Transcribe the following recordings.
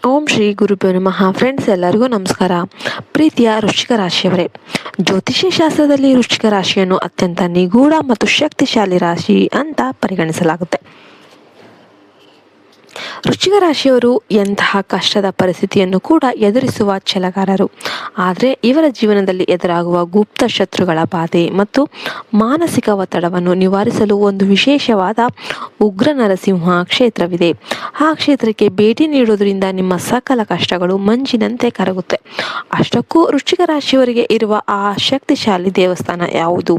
ಓಂ ಶ್ರೀ ಗುರುಭ್ಯೋ ನಮಃ. ಫ್ರೆಂಡ್ಸ್, ಎಲ್ಲರಿಗೂ ನಮಸ್ಕಾರ. ಪ್ರೀತಿಯ ವೃಶ್ಚಿಕ ರಾಶಿಯವರೇ, ಜ್ಯೋತಿಷ್ಯ ಶಾಸ್ತ್ರದಲ್ಲಿ ವೃಶ್ಚಿಕ ರಾಶಿಯನ್ನು ಅತ್ಯಂತ ನಿಗೂಢ ಮತ್ತು ಶಕ್ತಿಶಾಲಿ ರಾಶಿ ಅಂತ ಪರಿಗಣಿಸಲಾಗುತ್ತೆ. ವೃಶ್ಚಿಕ ರಾಶಿಯವರು ಎಂತಹ ಕಷ್ಟದ ಪರಿಸ್ಥಿತಿಯನ್ನು ಕೂಡ ಎದುರಿಸುವ ಛಲಗಾರರು. ಆದರೆ ಇವರ ಜೀವನದಲ್ಲಿ ಎದುರಾಗುವ ಗುಪ್ತ ಶತ್ರುಗಳ ಬಾಧೆ ಮತ್ತು ಮಾನಸಿಕ ಒತ್ತಡವನ್ನು ನಿವಾರಿಸಲು ಒಂದು ವಿಶೇಷವಾದ ಉಗ್ರ ನರಸಿಂಹ ಕ್ಷೇತ್ರವಿದೆ. ಆ ಕ್ಷೇತ್ರಕ್ಕೆ ಭೇಟಿ ನೀಡುವುದರಿಂದ ನಿಮ್ಮ ಸಕಲ ಕಷ್ಟಗಳು ಮಂಜಿನಂತೆ ಕರಗುತ್ತೆ. ಅಷ್ಟಕ್ಕೂ ವೃಶ್ಚಿಕ ರಾಶಿಯವರಿಗೆ ಇರುವ ಆ ಶಕ್ತಿಶಾಲಿ ದೇವಸ್ಥಾನ ಯಾವುದು?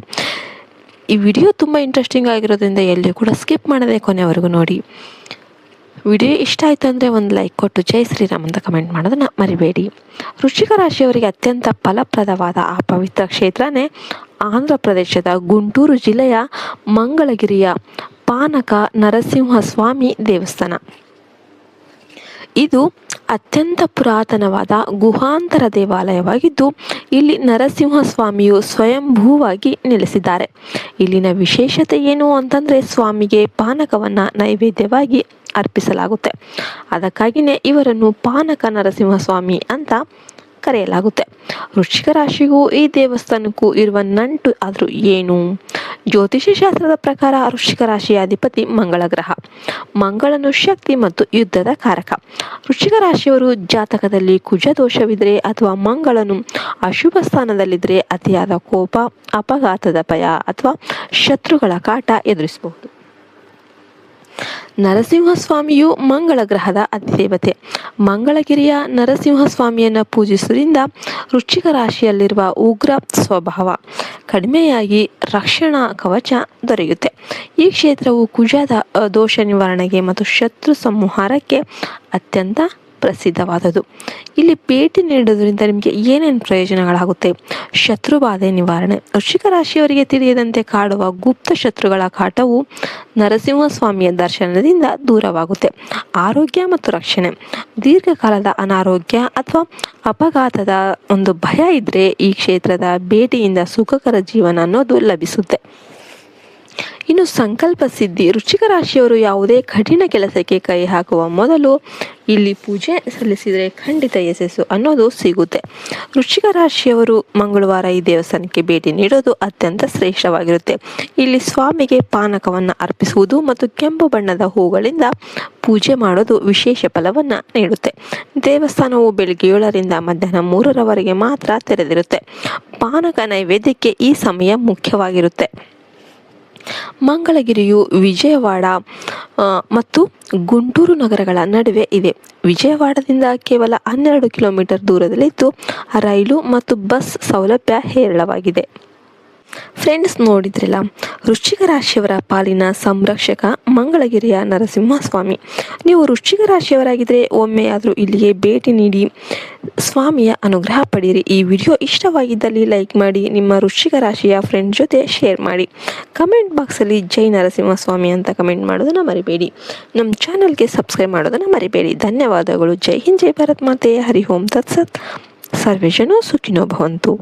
ಈ ವಿಡಿಯೋ ತುಂಬ ಇಂಟ್ರೆಸ್ಟಿಂಗ್ ಆಗಿರೋದ್ರಿಂದ ಎಲ್ಲಿ ಕೂಡ ಸ್ಕಿಪ್ ಮಾಡದೆ ಕೊನೆವರೆಗೂ ನೋಡಿ. ವಿಡಿಯೋ ಇಷ್ಟ ಆಯಿತು ಅಂದರೆ ಒಂದು ಲೈಕ್ ಕೊಟ್ಟು ಜೈ ಶ್ರೀರಾಮ್ ಅಂತ ಕಮೆಂಟ್ ಮಾಡೋದನ್ನು ಮರಿಬೇಡಿ. ವೃಶ್ಚಿಕ ರಾಶಿಯವರಿಗೆ ಅತ್ಯಂತ ಫಲಪ್ರದವಾದ ಆ ಪವಿತ್ರ ಕ್ಷೇತ್ರನೇ ಆಂಧ್ರ ಪ್ರದೇಶದ ಗುಂಟೂರು ಜಿಲ್ಲೆಯ ಮಂಗಳಗಿರಿಯ ಪಾನಕ ನರಸಿಂಹಸ್ವಾಮಿ ದೇವಸ್ಥಾನ. ಇದು ಅತ್ಯಂತ ಪುರಾತನವಾದ ಗುಹಾಂತರ ದೇವಾಲಯವಾಗಿದ್ದು, ಇಲ್ಲಿ ನರಸಿಂಹಸ್ವಾಮಿಯು ಸ್ವಯಂಭೂವಾಗಿ ನೆಲೆಸಿದ್ದಾರೆ. ಇಲ್ಲಿನ ವಿಶೇಷತೆ ಏನು ಅಂತಂದರೆ, ಸ್ವಾಮಿಗೆ ಪಾನಕವನ್ನು ನೈವೇದ್ಯವಾಗಿ ಅರ್ಪಿಸಲಾಗುತ್ತೆ. ಅದಕ್ಕಾಗಿಯೇ ಇವರನ್ನು ಪಾನಕ ನರಸಿಂಹಸ್ವಾಮಿ ಅಂತ ಕರೆಯಲಾಗುತ್ತೆ. ವೃಶ್ಚಿಕ ರಾಶಿಗೂ ಈ ದೇವಸ್ಥಾನಕ್ಕೂ ಇರುವ ನಂಟು ಆದರೂ ಏನು? ಜ್ಯೋತಿಷ್ಯ ಶಾಸ್ತ್ರದ ಪ್ರಕಾರ ವೃಶ್ಚಿಕ ರಾಶಿಯ ಅಧಿಪತಿ ಮಂಗಳ ಗ್ರಹ. ಮಂಗಳನು ಶಕ್ತಿ ಮತ್ತು ಯುದ್ಧದ ಕಾರಕ. ವೃಶ್ಚಿಕ ರಾಶಿಯವರು ಜಾತಕದಲ್ಲಿ ಕುಜ ದೋಷವಿದ್ರೆ ಅಥವಾ ಮಂಗಳನು ಅಶುಭ ಸ್ಥಾನದಲ್ಲಿದ್ದರೆ ಅತಿಯಾದ ಕೋಪ, ಅಪಘಾತದ ಭಯ ಅಥವಾ ಶತ್ರುಗಳ ಕಾಟ ಎದುರಿಸಬಹುದು. ನರಸಿಂಹಸ್ವಾಮಿಯು ಮಂಗಳ ಗ್ರಹದ ಅಧಿದೇವತೆ. ಮಂಗಳಗಿರಿಯ ನರಸಿಂಹಸ್ವಾಮಿಯನ್ನು ಪೂಜಿಸುವುದರಿಂದ ವೃಶ್ಚಿಕ ರಾಶಿಯಲ್ಲಿರುವ ಉಗ್ರ ಸ್ವಭಾವ ಕಡಿಮೆಯಾಗಿ ರಕ್ಷಣಾ ಕವಚ ದೊರೆಯುತ್ತೆ. ಈ ಕ್ಷೇತ್ರವು ಕುಜದ ದೋಷ ನಿವಾರಣೆಗೆ ಮತ್ತು ಶತ್ರು ಸಂಹಾರಕ್ಕೆ ಅತ್ಯಂತ ಪ್ರಸಿದ್ಧವಾದದ್ದು. ಇಲ್ಲಿ ಭೇಟಿ ನೀಡುವುದರಿಂದ ನಿಮಗೆ ಏನೇನು ಪ್ರಯೋಜನಗಳಾಗುತ್ತೆ? ಶತ್ರುಬಾಧೆ ನಿವಾರಣೆ. ವೃಶ್ಚಿಕ ರಾಶಿಯವರಿಗೆ ತಿಳಿಯದಂತೆ ಕಾಡುವ ಗುಪ್ತ ಶತ್ರುಗಳ ಕಾಟವು ನರಸಿಂಹಸ್ವಾಮಿಯ ದರ್ಶನದಿಂದ ದೂರವಾಗುತ್ತೆ. ಆರೋಗ್ಯ ಮತ್ತು ರಕ್ಷಣೆ. ದೀರ್ಘಕಾಲದ ಅನಾರೋಗ್ಯ ಅಥವಾ ಅಪಘಾತದ ಒಂದು ಭಯ ಇದ್ದರೆ ಈ ಕ್ಷೇತ್ರದ ಭೇಟಿಯಿಂದ ಸುಖಕರ ಜೀವನ ಅನ್ನೋದು ಲಭಿಸುತ್ತೆ. ಇನ್ನು ಸಂಕಲ್ಪ ಸಿದ್ಧಿ. ವೃಶ್ಚಿಕ ರಾಶಿಯವರು ಯಾವುದೇ ಕಠಿಣ ಕೆಲಸಕ್ಕೆ ಕೈ ಹಾಕುವ ಮೊದಲು ಇಲ್ಲಿ ಪೂಜೆ ಸಲ್ಲಿಸಿದರೆ ಖಂಡಿತ ಯಶಸ್ಸು ಅನ್ನೋದು ಸಿಗುತ್ತೆ. ವೃಶ್ಚಿಕ ರಾಶಿಯವರು ಮಂಗಳವಾರ ಈ ದೇವಸ್ಥಾನಕ್ಕೆ ಭೇಟಿ ನೀಡೋದು ಅತ್ಯಂತ ಶ್ರೇಷ್ಠವಾಗಿರುತ್ತೆ. ಇಲ್ಲಿ ಸ್ವಾಮಿಗೆ ಪಾನಕವನ್ನು ಅರ್ಪಿಸುವುದು ಮತ್ತು ಕೆಂಪು ಬಣ್ಣದ ಹೂಗಳಿಂದ ಪೂಜೆ ಮಾಡೋದು ವಿಶೇಷ ಫಲವನ್ನು ನೀಡುತ್ತೆ. ದೇವಸ್ಥಾನವು ಬೆಳಗ್ಗೆ 7ರಿಂದ ಮಧ್ಯಾಹ್ನ 3ರವರೆಗೆ ಮಾತ್ರ ತೆರೆದಿರುತ್ತೆ. ಪಾನಕ ನೈವೇದ್ಯಕ್ಕೆ ಈ ಸಮಯ ಮುಖ್ಯವಾಗಿರುತ್ತೆ. ಮಂಗಳಗಿರಿಯು ವಿಜಯವಾಡ ಮತ್ತು ಗುಂಟೂರು ನಗರಗಳ ನಡುವೆ ಇದೆ. ವಿಜಯವಾಡದಿಂದ ಕೇವಲ 12 ಕಿಲೋಮೀಟರ್ ದೂರದಲ್ಲಿದ್ದು ರೈಲು ಮತ್ತು ಬಸ್ ಸೌಲಭ್ಯ ಹೇರಳವಾಗಿದೆ. ಫ್ರೆಂಡ್ಸ್, ನೋಡಿದ್ರಲ್ಲ, ವೃಶ್ಚಿಕ ರಾಶಿಯವರ ಪಾಲಿನ ಸಂರಕ್ಷಕ ಮಂಗಳಗಿರಿಯ ನರಸಿಂಹಸ್ವಾಮಿ. ನೀವು ವೃಶ್ಚಿಕ ರಾಶಿಯವರಾಗಿದ್ದರೆ ಒಮ್ಮೆಯಾದರೂ ಇಲ್ಲಿಗೆ ಭೇಟಿ ನೀಡಿ ಸ್ವಾಮಿಯ ಅನುಗ್ರಹ ಪಡೆಯಿರಿ. ಈ ವಿಡಿಯೋ ಇಷ್ಟವಾಗಿದ್ದಲ್ಲಿ ಲೈಕ್ ಮಾಡಿ, ನಿಮ್ಮ ವೃಶ್ಚಿಕ ರಾಶಿಯ ಫ್ರೆಂಡ್ ಜೊತೆ ಶೇರ್ ಮಾಡಿ. ಕಮೆಂಟ್ ಬಾಕ್ಸಲ್ಲಿ ಜೈ ನರಸಿಂಹಸ್ವಾಮಿ ಅಂತ ಕಮೆಂಟ್ ಮಾಡೋದನ್ನು ಮರಿಬೇಡಿ. ನಮ್ಮ ಚಾನಲ್ಗೆ ಸಬ್ಸ್ಕ್ರೈಬ್ ಮಾಡೋದನ್ನು ಮರಿಬೇಡಿ. ಧನ್ಯವಾದಗಳು. ಜೈ ಹಿಂದ್, ಜೈ ಭಾರತ್ ಮಾತೆ. ಹರಿ ಓಂ ತತ್ಸತ್. ಸರ್ವೇ ಜನೋ ಸುಖಿನೋ ಭವಂತು.